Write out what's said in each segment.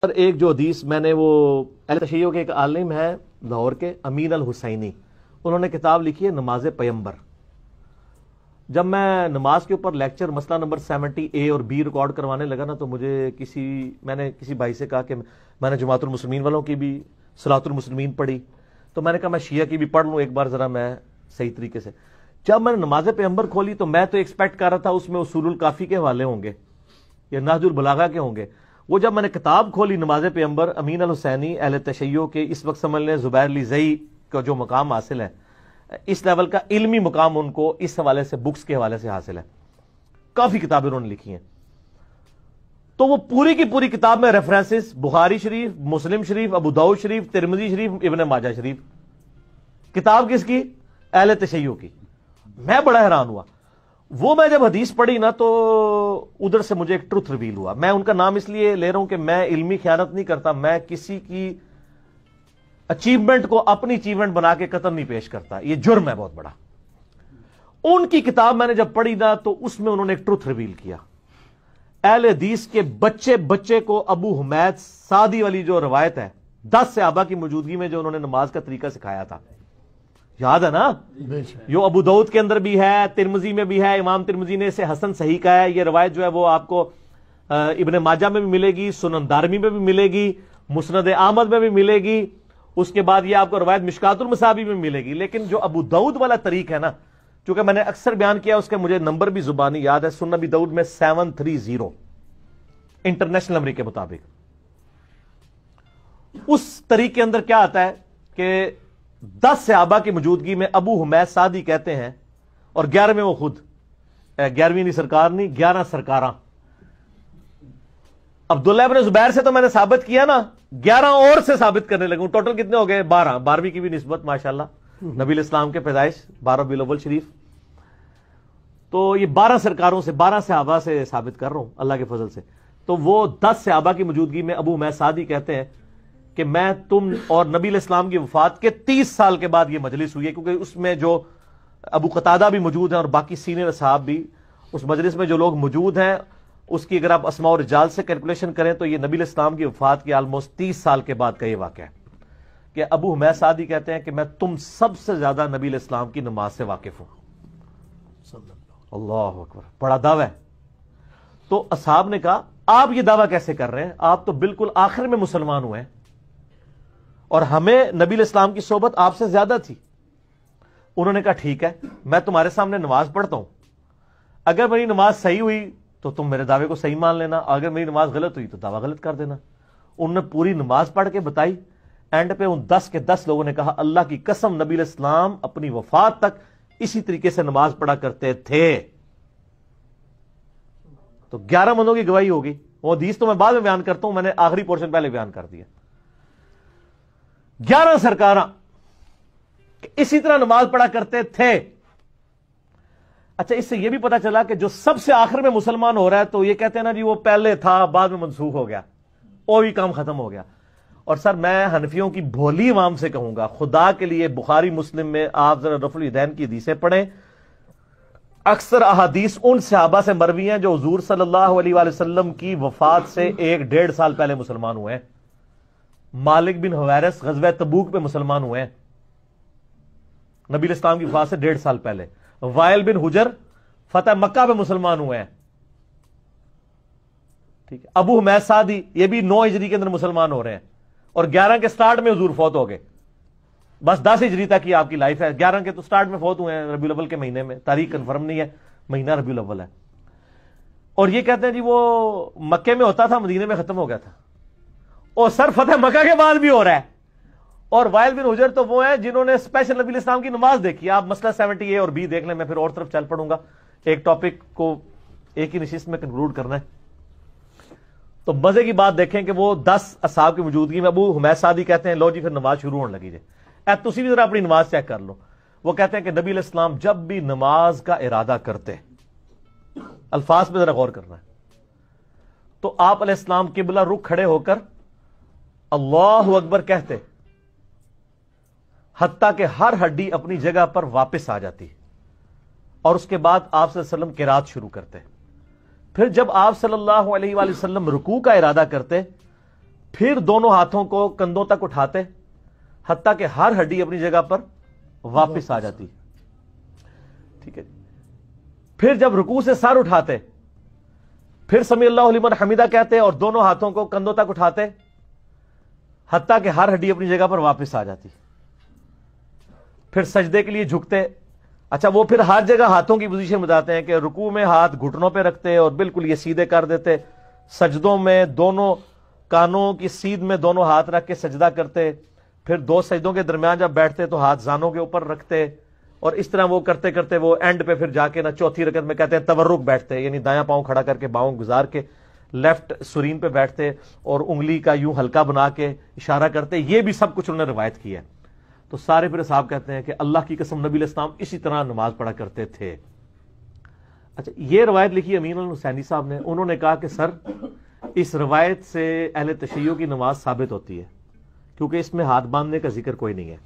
اور ایک جو حدیث میں نے وہ اہل تشیع کے ایک عالم ہے لاہور کے امین الحسینی، انہوں نے کتاب لکھی ہے نماز پیمبر۔ جب میں نماز کے اوپر لیکچر مسئلہ نمبر 70A اور B ریکارڈ کروانے لگا نا، تو میں نے کسی بھائی سے کہا کہ میں نے جماعت المسلمین والوں کی بھی صلاۃ المسلمین پڑھی، تو میں نے کہا میں شیعہ کی بھی پڑھ لوں ایک بار ذرا میں صحیح طریقے سے۔ جب میں نے نماز پیمبر کھولی تو میں تو ایکسپیکٹ کر رہا تھا اس میں اصول الکافی کے حوالے ہوں گے یا نہج البلاغہ کے ہوں گے۔ وہ جب میں نے کتاب کھولی نماز پیمبر امین الحسینی اہل تشیع کے، اس وقت سمجھ لیں زبیر علی زئی کا جو مقام حاصل ہے، اس لیول کا علمی مقام ان کو اس حوالے سے بکس کے حوالے سے حاصل ہے، کافی کتابیں انہوں نے لکھی ہیں۔ تو وہ پوری کی پوری کتاب میں ریفرنسز بخاری شریف، مسلم شریف، ابو داؤد شریف، ترمذی شریف، ابن ماجہ شریف۔ کتاب کس کی؟ اہل تشیع کی۔ میں بڑا حیران ہوا۔ وہ میں جب حدیث پڑھی نا تو ادھر سے مجھے ایک ٹروتھ ریویل ہوا۔ میں ان کا نام اس لیے لے رہا ہوں کہ میں علمی خیانت نہیں کرتا، میں کسی کی اچیومنٹ کو اپنی اچیومنٹ بنا کے قطر نہیں پیش کرتا، یہ جرم ہے بہت بڑا۔ ان کی کتاب میں نے جب پڑھی نا تو اس میں انہوں نے ایک ٹروتھ ریویل کیا۔ اہل حدیث کے بچے کو ابو حمید سعدی والی جو روایت ہے 10 صحابہ کی موجودگی میں جو انہوں نے نماز کا طریقہ سکھایا تھا، یاد ہے نا؟ جو ابو داؤد کے اندر بھی ہے، ترمذی میں بھی ہے، امام ترمذی نے اسے حسن صحیح کہا ہے۔ یہ روایت جو ہے وہ آپ کو ابن ماجہ میں بھی ملے گی، سنن دارمی میں بھی ملے گی، مسند احمد میں بھی ملے گی، اس کے بعد یہ آپ کو روایت مشکات المصابیح میں ملے گی۔ لیکن جو ابو داؤد والا طریق ہے نا، چونکہ میں نے اکثر بیان کیا، اس کا مجھے نمبر بھی زبانی یاد ہے، سنن ابی داؤد میں 730 انٹرنیشنل نمبر کے مطابق۔ اس طریق کے اندر کیا آتا ہے کہ 10 صحابہ کی موجودگی میں ابو حمید سعدی کہتے ہیں، اور 11ویں وہ خود، 11ویں نہیں سرکار نہیں، 11 سرکاراں۔ عبداللہ ابن زبیر سے تو میں نے ثابت کیا نا، 11 اور سے ثابت کرنے لگوں، ٹوٹل کتنے ہو گئے؟ 12۔ 12ویں کی بھی نسبت ماشاءاللہ نبی الاسلام کے پیدائش 12 ربیع الاول شریف، تو یہ 12 سرکاروں سے، 12 صحابہ سے ثابت کر رہا ہوں اللہ کے فضل سے۔ تو وہ 10 صحابہ کی موجودگی میں ابو حمید سعدی کہتے ہیں کہ میں تم اور نبی الاسلام کی وفات کے 30 سال کے بعد یہ مجلس ہوئی ہے، کیونکہ اس میں جو ابو قتادہ بھی موجود ہیں اور باقی سینئر اصحاب بھی، اس مجلس میں جو لوگ موجود ہیں اس کی اگر آپ اسماء و رجال سے کیلکولیشن کریں تو یہ نبی الاسلام کی وفات کے آلموسٹ 30 سال کے بعد کا یہ واقعہ ہے کہ ابو حمید سعدی کہتے ہیں کہ میں تم سب سے زیادہ نبی الاسلام کی نماز سے واقف ہوں۔ اللہ اکبر، بڑا دعویٰ ہے۔ تو اصحاب نے کہا آپ یہ دعویٰ کیسے کر رہے ہیں؟ آپ تو بالکل آخر میں مسلمان ہوئے ہیں اور ہمیں نبی الاسلام کی صحبت آپ سے زیادہ تھی۔ انہوں نے کہا ٹھیک ہے، میں تمہارے سامنے نماز پڑھتا ہوں، اگر میری نماز صحیح ہوئی تو تم میرے دعوے کو صحیح مان لینا، اگر میری نماز غلط ہوئی تو دعویٰ غلط کر دینا۔ انہوں نے پوری نماز پڑھ کے بتائی، اینڈ پہ ان 10 کے 10 لوگوں نے کہا اللہ کی قسم نبی الاسلام اپنی وفات تک اسی طریقے سے نماز پڑھا کرتے تھے۔ تو 11 بندوں کی گواہی ہوگی۔ وہ حدیث تو میں بعد میں بیان کرتا ہوں، میں نے آخری پورشن پہلے بیان کر دیا۔ 11 سرکاراں اسی طرح نماز پڑھا کرتے تھے۔ اچھا، اس سے یہ بھی پتا چلا کہ جو سب سے آخر میں مسلمان ہو رہا ہے تو یہ کہتے ہیں نا جی وہ پہلے تھا بعد میں منسوخ ہو گیا، وہ بھی کام ختم ہو گیا۔ اور سر میں حنفیوں کی بھولی عوام سے کہوں گا، خدا کے لیے بخاری مسلم میں آپ ذرا رفع الیدین کی حدیثیں پڑھیں، اکثر احادیث ان صحابہ سے مروی ہیں جو حضور صلی اللہ علیہ وآلہ وسلم کی وفات سے 1-1.5 سال پہلے مسلمان ہوئے ہیں۔ مالک بن حویرث غزوہ تبوک پہ مسلمان ہوئے ہیں نبی الاسلام کی وفات سے 1.5 سال پہلے۔ وائل بن حجر فتح مکہ پہ مسلمان ہوئے ہیں، ٹھیک ہے۔ ابو حمید سعدی یہ بھی 9 ہجری کے اندر مسلمان ہو رہے ہیں، اور 11 کے سٹارٹ میں حضور فوت ہو گئے، بس 10 ہجری تک کی آپ کی لائف ہے۔ 11 کے تو سٹارٹ میں فوت ہوئے ہیں ربیع الاول کے مہینے میں، تاریخ کنفرم نہیں ہے، مہینہ ربیع الاول ہے۔ اور یہ کہتے ہیں جی وہ مکے میں ہوتا تھا مدینے میں ختم ہو گیا تھا، اور سر فتح مکہ کے بعد بھی ہو رہا ہے۔ اور وائل بن حجر تو وہ ہیں جنہوں نے اسپیشل نبی الاسلام کی نماز دیکھی۔ آپ مسئلہ 70A اور B دیکھ لیں، میں پھر اور طرف چل پڑوں گا، ایک ٹاپک کو ایک ہی نشست میں کنکلوڈ کرنا ہے۔ تو مزے کی بات دیکھیں کہ وہ 10 اصحاب کی موجودگی میں ابو حمید سعدی کہتے ہیں لو جی پھر نماز شروع ہونے لگی جائے۔ تسی بھی ذرا اپنی نماز چیک کر لو۔ وہ کہتے ہیں کہ نبی الاسلام جب بھی نماز کا ارادہ کرتے، الفاظ پہ ذرا غور کرنا ہے، تو آپ علیہ السلام قبلہ رخ کھڑے ہو کر اللہ اکبر کہتے، حتیٰ کہ ہر ہڈی اپنی جگہ پر واپس آ جاتی، اور اس کے بعد آپ صلی اللہ علیہ وسلم قرات شروع کرتے۔ پھر جب آپ صلی اللہ علیہ وآلہ وسلم رکوع کا ارادہ کرتے، پھر دونوں ہاتھوں کو کندھوں تک اٹھاتے حتیٰ کہ ہر ہڈی اپنی جگہ پر واپس آ جاتی. ٹھیک ہے. پھر جب رکوع سے سر اٹھاتے پھر سمیع اللہ لمن حمیدہ کہتے اور دونوں ہاتھوں کو کندھوں تک اٹھاتے حتیٰ کہ ہر ہڈی اپنی جگہ پر واپس آ جاتی. پھر سجدے کے لیے جھکتے. اچھا وہ پھر ہر جگہ ہاتھوں کی پوزیشن بتاتے ہیں کہ رکوع میں ہاتھ گھٹنوں پہ رکھتے اور بالکل یہ سیدھے کر دیتے. سجدوں میں دونوں کانوں کی سیدھ میں دونوں ہاتھ رکھ کے سجدہ کرتے. پھر دو سجدوں کے درمیان جب بیٹھتے تو ہاتھ زانوں کے اوپر رکھتے اور اس طرح وہ کرتے کرتے وہ اینڈ پہ پھر جا کے نا چوتھی رکعت میں کہتے ہیں تورک بیٹھتے, یعنی دایاں پاؤں کھڑا کر کے باؤں گزار کے لیفٹ سرین پہ بیٹھتے اور انگلی کا یوں ہلکا بنا کے اشارہ کرتے. یہ بھی سب کچھ انہوں نے روایت کیا ہے. تو سارے پھر صاحب کہتے ہیں کہ اللہ کی قسم نبی علیہ السلام اسی طرح نماز پڑھا کرتے تھے. اچھا یہ روایت لکھی امین الحسینی صاحب نے. انہوں نے کہا کہ سر اس روایت سے اہل تشیع کی نماز ثابت ہوتی ہے کیونکہ اس میں ہاتھ باندھنے کا ذکر کوئی نہیں ہے.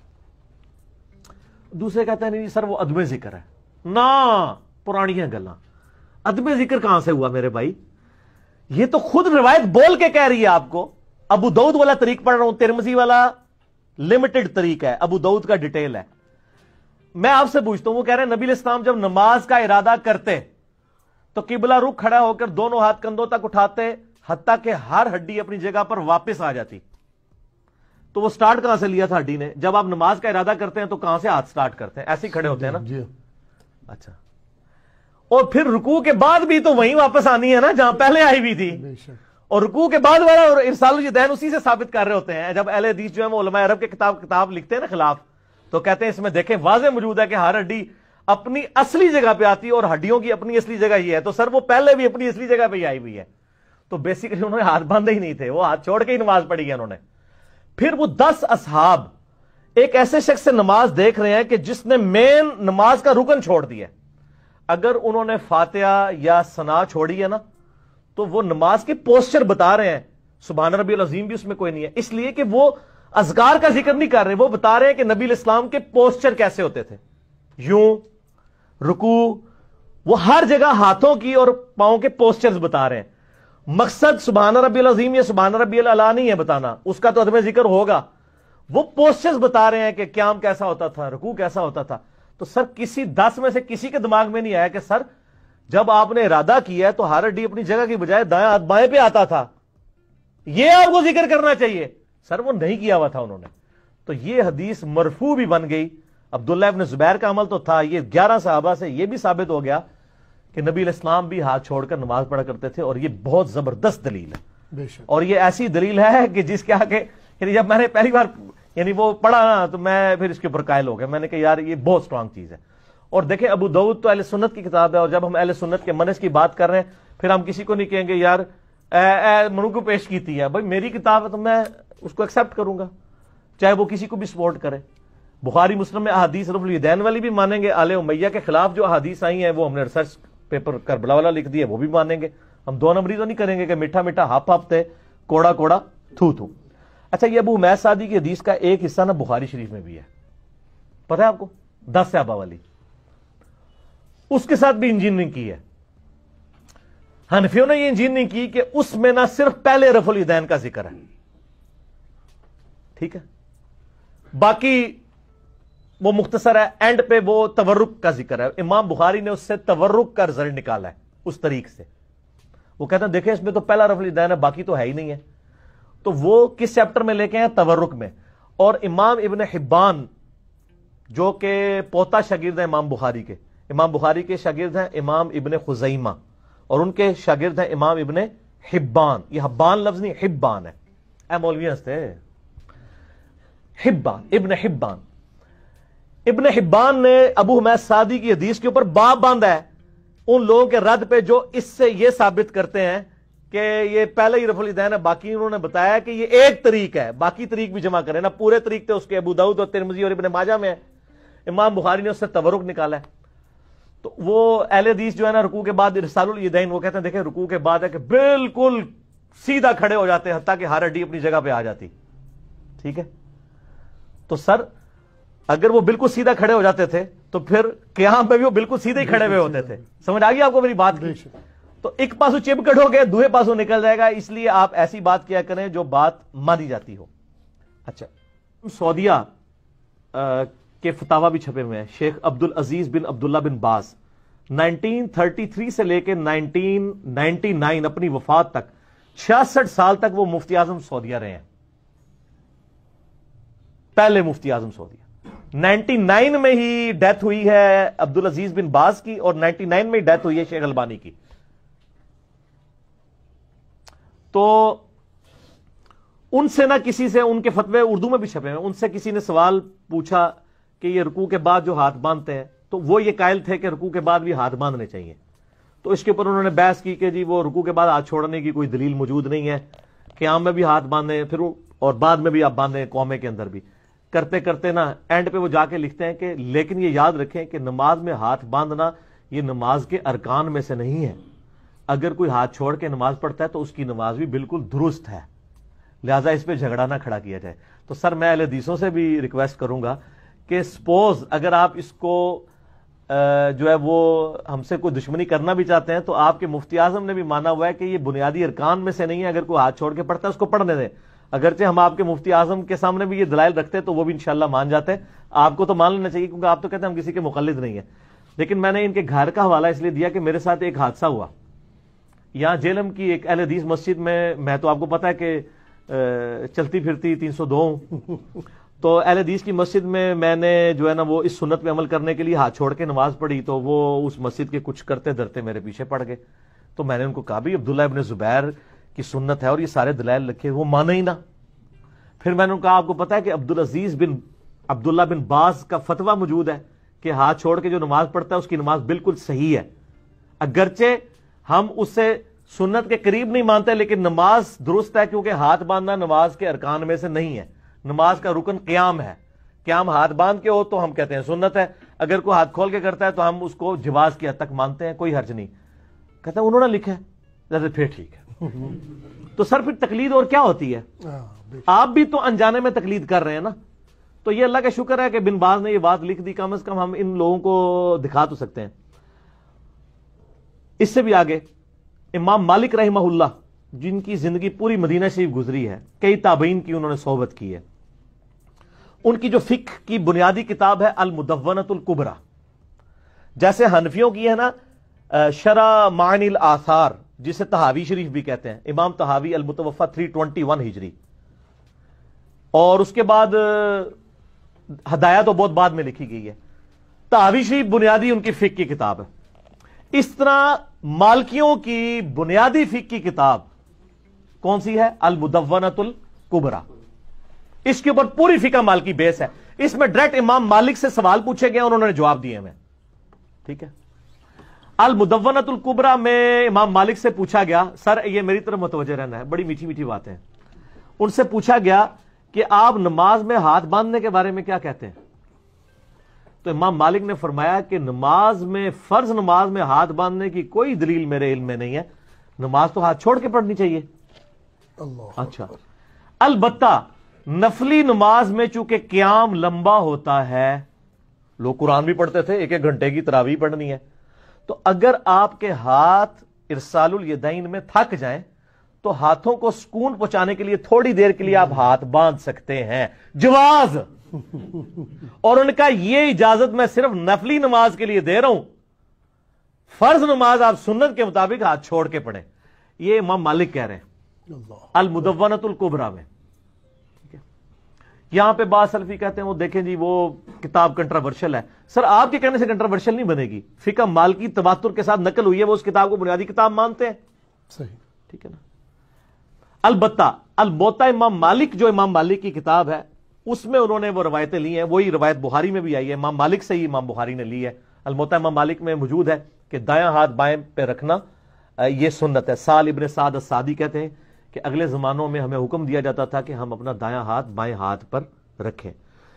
دوسرے کہتے ہیں نہیں سر وہ عدم ذکر ہے. نا پرانیاں گلاں, عدم ذکر کہاں سے ہوا میرے بھائی؟ یہ تو خود روایت بول کے کہہ رہی ہے آپ کو. ابو داؤد والا طریق پڑھ رہا ہوں, ترمذی والا لمیٹڈ طریق ہے, ابو داؤد کا ڈیٹیل ہے. میں آپ سے پوچھتا ہوں, وہ کہہ رہے ہیں نبی علیہ السلام جب نماز کا ارادہ کرتے تو قبلہ رخ کھڑا ہو کر دونوں ہاتھ کندھوں تک اٹھاتے حتیٰ کہ ہر ہڈی اپنی جگہ پر واپس آ جاتی. تو وہ سٹارٹ کہاں سے لیا تھا ہڈی نے؟ جب آپ نماز کا ارادہ کرتے ہیں تو کہاں سے ہاتھ سٹارٹ کرتے ہیں؟ ایسے ہی کھڑے ہوتے ہیں نا. اچھا, اور پھر رکوع کے بعد بھی تو وہیں واپس آنی ہے نا جہاں پہلے آئی ہوئی تھی. اور رکوع کے بعد والا اور ارسال الیدین اسی سے ثابت کر رہے ہوتے ہیں. جب اہل حدیث جو ہے وہ علماء عرب کے کتاب لکھتے ہیں نا خلاف, تو کہتے ہیں اس میں دیکھیں واضح موجود ہے کہ ہر ہڈی اپنی اصلی جگہ پہ آتی ہے اور ہڈیوں کی اپنی اصلی جگہ یہ ہے. تو سر وہ پہلے بھی اپنی اصلی جگہ پہ ہی آئی ہوئی ہے. تو بیسیکلی انہوں نے ہاتھ باندھے ہی نہیں تھے, وہ ہاتھ چھوڑ کے ہی نماز پڑھی ہے انہوں نے. پھر وہ 10 اصحاب ایک ایسے شخص سے نماز دیکھ رہے ہیں کہ جس نے مین نماز کا رکن چھوڑ دیا. اگر انہوں نے فاتحہ یا ثنا چھوڑی ہے نا تو وہ نماز کے پوسچر بتا رہے ہیں. سبحان ربی العظیم بھی اس میں کوئی نہیں ہے, اس لیے کہ وہ اذکار کا ذکر نہیں کر رہے, وہ بتا رہے ہیں کہ نبی علیہ السلام کے پوسچر کیسے ہوتے تھے. یوں رکوع, وہ ہر جگہ ہاتھوں کی اور پاؤں کے پوسچرز بتا رہے ہیں. مقصد سبحان ربی العظیم یا سبحان ربی الاعلی نہیں ہے بتانا, اس کا تو عدم ذکر ہوگا. وہ پوسچرز بتا رہے ہیں کہ قیام کیسا ہوتا تھا, رکوع کیسا ہوتا تھا. تو سر کسی 10 میں سے کسی کے دماغ میں نہیں آیا کہ سر جب آپ نے ارادہ کیا ہے تو ہر ہڈی اپنی جگہ کی بجائے دایاں ہاتھ بائیں پہ آتا تھا, یہ آپ کو ذکر کرنا چاہیے. سر وہ نہیں کیا ہوا تھا انہوں نے. تو یہ حدیث مرفوع بھی بن گئی. عبداللہ ابن زبیر کا عمل تو تھا, یہ 11 صحابہ سے یہ بھی ثابت ہو گیا کہ نبی علیہ السلام بھی ہاتھ چھوڑ کر نماز پڑھا کرتے تھے. اور یہ بہت زبردست دلیل ہے, اور یہ ایسی دلیل ہے کہ جس کے آگے جب میں نے پہلی بار وہ پڑھا نا تو میں پھر اس کے اوپر قائل ہو گیا. میں نے کہا یار یہ بہت سٹرانگ چیز ہے. اور دیکھیں ابو داؤد تو اہل سنت کی کتاب ہے, اور جب ہم اہل سنت کے منہج کی بات کر رہے ہیں پھر ہم کسی کو نہیں کہیں گے یار منو کو پیش کیتی ہے. بھائی میری کتاب ہے تو میں اس کو ایکسیپٹ کروں گا, چاہے وہ کسی کو بھی سپورٹ کرے. بخاری مسلم میں احادیث رفع الیدین والی بھی مانیں گے, آل امیہ کے خلاف جو احادیث آئی ہیں وہ ہم نے ریسرچ پیپر کربلا والا لکھ دیا, وہ بھی مانیں گے. ہم 2 نمبری تو نہیں کریں گے کہ میٹھا میٹھا ہپ ہپ تھے کوڑا کوڑا تھو تھو. اچھا یہ ابو حمید سعدی کی حدیث کا ایک حصہ نا بخاری شریف میں بھی ہے, پتہ ہے آپ کو, 10 صحابہ والی, اس کے ساتھ بھی انجینئرنگ کی ہے. حنفیوں نے یہ انجینئرنگ کی کہ اس میں نہ صرف پہلے رفع الیدین کا ذکر ہے, ٹھیک ہے, باقی وہ مختصر ہے, اینڈ پہ وہ تورک کا ذکر ہے. امام بخاری نے اس سے تورک کا رزلٹ نکالا ہے اس طریق سے. وہ کہتے ہیں دیکھیں اس میں تو پہلا رفع الیدین ہے, باقی تو ہے ہی نہیں ہے. تو وہ کس چیپٹر میں لے کے ہیں؟ تورک میں. اور امام ابن حبان جو کہ پوتا شاگرد ہیں امام بخاری کے, امام بخاری کے شاگرد ہیں امام ابن خزیمہ, اور ان کے شاگرد ہیں امام ابن حبان. یہ حبان لفظ نہیں, حبان ہے. اے مولوی ہنستے, حبان, ابن حبان. ابن حبان نے ابو حمید سعدی کی حدیث کے اوپر باب باندھا ہے ان لوگوں کے رد پہ جو اس سے یہ ثابت کرتے ہیں کہ یہ پہلے ہی رفع الیدین ہے. باقی انہوں نے بتایا کہ یہ ایک طریق ہے, باقی طریق بھی جمع کریں نا. پورے طریق تھے اس کے ابو داؤد اور ترمذی اور ابن ماجہ میں ہے. امام بخاری نے اس سے تورک نکالا ہے. تو وہ اہل حدیث جو ہے نا رکوع کے بعد ارسال الیدین, وہ کہتے ہیں دیکھیں رکوع کے بعد ہے کہ بالکل سیدھا کھڑے ہو جاتے ہیں حتیٰ کہ ہر ہڈی اپنی جگہ پہ آ جاتی. ٹھیک ہے, تو سر اگر وہ بالکل سیدھا کھڑے ہو جاتے تھے تو پھر قیام پہ بھی وہ بالکل سیدھے ہی کھڑے ہوئے ہوتے تھے. سمجھ آ گئی آپ کو میری بات کی؟ تو ایک پاسو چپ کٹو گے دوسرے پاسو نکل جائے گا، اس لیے آپ ایسی بات کیا کریں جو بات مانی جاتی ہو۔ اچھا، سعودیہ کے فتاوا بھی چھپے ہوئے ہیں، شیخ عبدالعزیز بن عبداللہ بن باز 1933 سے لے کے 1999 اپنی وفات تک 66 سال تک وہ مفتی اعظم سعودیہ رہے ہیں، پہلے مفتی اعظم سعودیہ۔ 99 میں ہی ڈیتھ ہوئی ہے عبدالعزیز بن باز کی، اور 99 میں ہی ڈیتھ ہوئی ہے شیخ البانی کی۔ تو ان سے نہ کسی سے، ان کے فتوے اردو میں بھی چھپے ہیں، ان سے کسی نے سوال پوچھا کہ یہ رکوع کے بعد جو ہاتھ باندھتے ہیں، تو وہ یہ قائل تھے کہ رکوع کے بعد بھی ہاتھ باندھنے چاہیے۔ تو اس کے اوپر انہوں نے بحث کی کہ جی وہ رکوع کے بعد ہاتھ چھوڑنے کی کوئی دلیل موجود نہیں ہے، قیام میں بھی ہاتھ باندھیں پھر اور بعد میں بھی آپ باندھیں، قومے کے اندر بھی کرتے کرتے نا اینڈ پہ وہ جا کے لکھتے ہیں کہ لیکن یہ یاد رکھیں کہ نماز میں ہاتھ باندھنا یہ نماز کے ارکان میں سے نہیں ہے، اگر کوئی ہاتھ چھوڑ کے نماز پڑھتا ہے تو اس کی نماز بھی بالکل درست ہے، لہٰذا اس پہ جھگڑا نہ کھڑا کیا جائے۔ تو سر میں اہل حدیثوں سے بھی ریکویسٹ کروں گا کہ سپوز اگر آپ اس کو جو ہے وہ ہم سے کوئی دشمنی کرنا بھی چاہتے ہیں تو آپ کے مفتی اعظم نے بھی مانا ہوا ہے کہ یہ بنیادی ارکان میں سے نہیں ہے، اگر کوئی ہاتھ چھوڑ کے پڑھتا ہے اس کو پڑھنے دیں۔ اگرچہ ہم آپ کے مفتی اعظم کے سامنے بھی یہ دلائل رکھتے تو وہ بھی انشاءاللہ مان جاتے، آپ کو تو مان لینا چاہیے کیونکہ آپ تو کہتے ہیں ہم کسی کے مقلد نہیں ہیں۔ لیکن میں نے ان کے گھر کا حوالہ اس لیے دیا کہ میرے ساتھ ایک حادثہ ہوا یہاں جیلم کی ایک اہل حدیث مسجد میں تو آپ کو پتا ہے کہ چلتی پھرتی 302 ہوں، تو اہل حدیث کی مسجد میں نے جو ہے نا وہ اس سنت پہ عمل کرنے کے لیے ہاتھ چھوڑ کے نماز پڑھی، تو وہ اس مسجد کے کچھ کرتے دھرتے میرے پیچھے پڑ گئے۔ تو میں نے ان کو کہا بھی عبداللہ ابن زبیر کی سنت ہے اور یہ سارے دلائل رکھے، وہ مانے ہی نہ۔ پھر میں نے کہا آپ کو پتا ہے کہ عبدالعزیز بن عبداللہ بن باز کا فتویٰ موجود ہے کہ ہاتھ چھوڑ کے جو نماز پڑھتا ہے اس کی نماز بالکل صحیح ہے، اگرچہ ہم اس سے سنت کے قریب نہیں مانتے لیکن نماز درست ہے، کیونکہ ہاتھ باندھنا نماز کے ارکان میں سے نہیں ہے، نماز کا رکن قیام ہے، قیام ہاتھ باندھ کے ہو تو ہم کہتے ہیں سنت ہے، اگر کوئی ہاتھ کھول کے کرتا ہے تو ہم اس کو جواز کی حد تک مانتے ہیں، کوئی حرج نہیں۔ کہتے ہیں انہوں نے لکھا ہے، پھر ٹھیک ہے۔ تو سر پھر تقلید اور کیا ہوتی ہے؟ آپ بھی تو انجانے میں تقلید کر رہے ہیں نا۔ تو یہ اللہ کا شکر ہے کہ بن باز نے یہ بات لکھ دی، کم از کم ہم ان لوگوں کو دکھا تو سکتے ہیں۔ اس سے بھی آگے امام مالک رحمہ اللہ جن کی زندگی پوری مدینہ شریف گزری ہے، کئی تابعین کی انہوں نے صحبت کی ہے، ان کی جو فقہ کی بنیادی کتاب ہے المدونۃ الکبریٰ، جیسے حنفیوں کی ہے نا شرح معانی الاثار جسے طحاوی شریف بھی کہتے ہیں، امام طحاوی المتوفی 321 ہجری، اور اس کے بعد ہدایہ تو بہت بعد میں لکھی گئی ہے۔ طحاوی شریف بنیادی ان کی فقہ کی کتاب ہے۔ اس طرح مالکیوں کی بنیادی فقہ کی کتاب کون سی ہے؟ المدونۃ الکبریٰ، اس کے اوپر پوری فقہ مالکی بیس ہے، اس میں ڈائریکٹ امام مالک سے سوال پوچھے گئے اور انہوں نے جواب دیے ہیں، ٹھیک ہے۔ المدونۃ الکبریٰ میں امام مالک سے پوچھا گیا، سر یہ میری طرف متوجہ رہنا ہے، بڑی میٹھی میٹھی باتیں ہیں، ان سے پوچھا گیا کہ آپ نماز میں ہاتھ باندھنے کے بارے میں کیا کہتے ہیں؟ تو امام مالک نے فرمایا کہ نماز میں، فرض نماز میں ہاتھ باندھنے کی کوئی دلیل میرے علم میں نہیں ہے، نماز تو ہاتھ چھوڑ کے پڑھنی چاہیے۔ اچھا، البتہ نفلی نماز میں چونکہ قیام لمبا ہوتا ہے، لوگ قرآن بھی پڑھتے تھے، 1 گھنٹے کی تراویح پڑھنی ہے، تو اگر آپ کے ہاتھ ارسال الیدین میں تھک جائیں تو ہاتھوں کو سکون پہنچانے کے لیے تھوڑی دیر کے لیے آپ ہاتھ باندھ سکتے ہیں، جواز۔ اور ان کا یہ اجازت میں صرف نفلی نماز کے لیے دے رہا ہوں، فرض نماز آپ سنت کے مطابق ہاتھ چھوڑ کے پڑھیں، یہ امام مالک کہہ رہے ہیں المدونۃ الکبریٰ میں۔ یہاں پہ بعض سلفی کہتے ہیں وہ دیکھیں جی وہ کتاب کنٹراورشل ہے، سر آپ کے کہنے سے کنٹراورشل نہیں بنے گی، فقہ مالکی تواتر کے ساتھ نقل ہوئی ہے، وہ اس کتاب کو بنیادی کتاب مانتے ہیں، صحیح، ٹھیک ہے نا۔ البتہ الموطا امام مالک جو امام مالک کی کتاب ہے اس میں انہوں نے وہ روایتیں لی ہیں، وہی روایت بخاری میں بھی آئی ہے، امام مالک سے ہی امام بخاری نے لی ہے۔ الموطا امام مالک میں موجود ہے کہ دایاں ہاتھ بائیں پہ رکھنا یہ سنت ہے۔ سال ابن سعد السعدی کہتے ہیں کہ اگلے زمانوں میں ہمیں حکم دیا جاتا تھا کہ ہم اپنا دایاں ہاتھ بائیں ہاتھ پر رکھیں،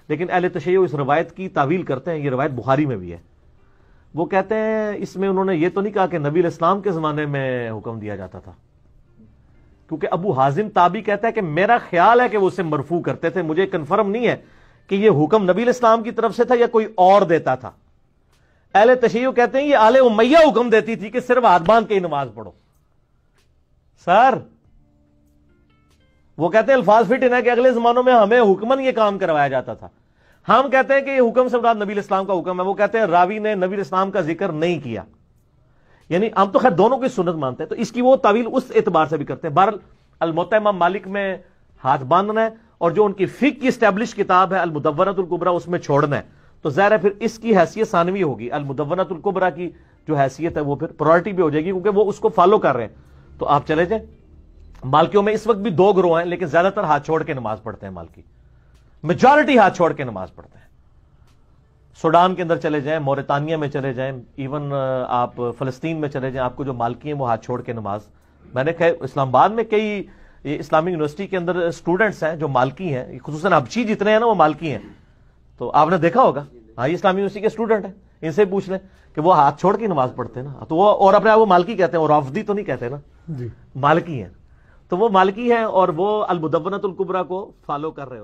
لیکن اہل تشیع اس روایت کی تعویل کرتے ہیں، یہ روایت بخاری میں بھی ہے۔ وہ کہتے ہیں اس میں انہوں نے یہ تو نہیں کہا کہ نبی علیہ السلام کے زمانے میں حکم دیا جاتا تھا، کیونکہ ابو حازم تابی کہتا ہے کہ میرا خیال ہے کہ وہ اسے مرفوع کرتے تھے، مجھے کنفرم نہیں ہے کہ یہ حکم نبی علیہ السلام کی طرف سے تھا یا کوئی اور دیتا تھا، اہل تشیع کہتے ہیں یہ آل امیہ حکم دیتی تھی کہ صرف ہاتھ باندھ کے ہی نماز پڑھو. سر وہ کہتے ہیں الفاظ فٹ ہے کہ اگلے زمانوں میں ہمیں حکمن یہ کام کروایا جاتا تھا. ہم کہتے ہیں کہ یہ حکم سے مراد نبی علیہ السلام کا حکم ہے. وہ کہتے ہیں راوی نے نبی علیہ السلام کا ذکر نہیں کیا. یعنی ہم تو خیر دونوں کی سنت مانتے ہیں, تو اس کی وہ تعویل اس اعتبار سے بھی کرتے ہیں. بہرحال الموطا امام مالک میں ہاتھ باندھنا ہے, اور جو ان کی فقہ کی اسٹیبلش کتاب ہے المدونۃ الکبریٰ اس میں چھوڑنا ہے. تو ظاہر ہے پھر اس کی حیثیت ثانوی ہوگی, المدونۃ الکبریٰ کی جو حیثیت ہے وہ پھر پرائرٹی بھی ہو جائے گی, کیونکہ وہ اس کو فالو کر رہے ہیں. تو آپ چلے جائیں. مالکیوں میں اس وقت بھی 2 گروہ ہیں, لیکن زیادہ تر ہاتھ چھوڑ کے نماز پڑھتے ہیں. مالکی میجورٹی ہاتھ چھوڑ کے نماز پڑھتے ہیں. سوڈان کے اندر چلے جائیں, موریتانیہ میں چلے جائیں, ایون آپ فلسطین میں چلے جائیں, آپ کو جو مالکی ہیں وہ ہاتھ چھوڑ کے نماز. میں نے اسلام آباد میں کئی اسلامک یونیورسٹی کے اندر اسٹوڈنٹس ہیں جو مالکی ہیں, خصوصاً ابچی جتنے ہیں نا وہ مالکی ہیں. تو آپ نے دیکھا ہوگا, ہاں یہ اسلامک یونیورسٹی کے اسٹوڈنٹ ہیں, ان سے پوچھ لیں کہ وہ ہاتھ چھوڑ کے نماز پڑھتے ہیں نا. تو وہ اور اپنے آپ وہ مالکی کہتے ہیں, اور رافضی تو نہیں کہتے نا جی, مالکی ہیں. تو وہ مالکی ہیں اور وہ المدونۃ الکبریٰ کو فالو کر رہے ہوتے ہیں.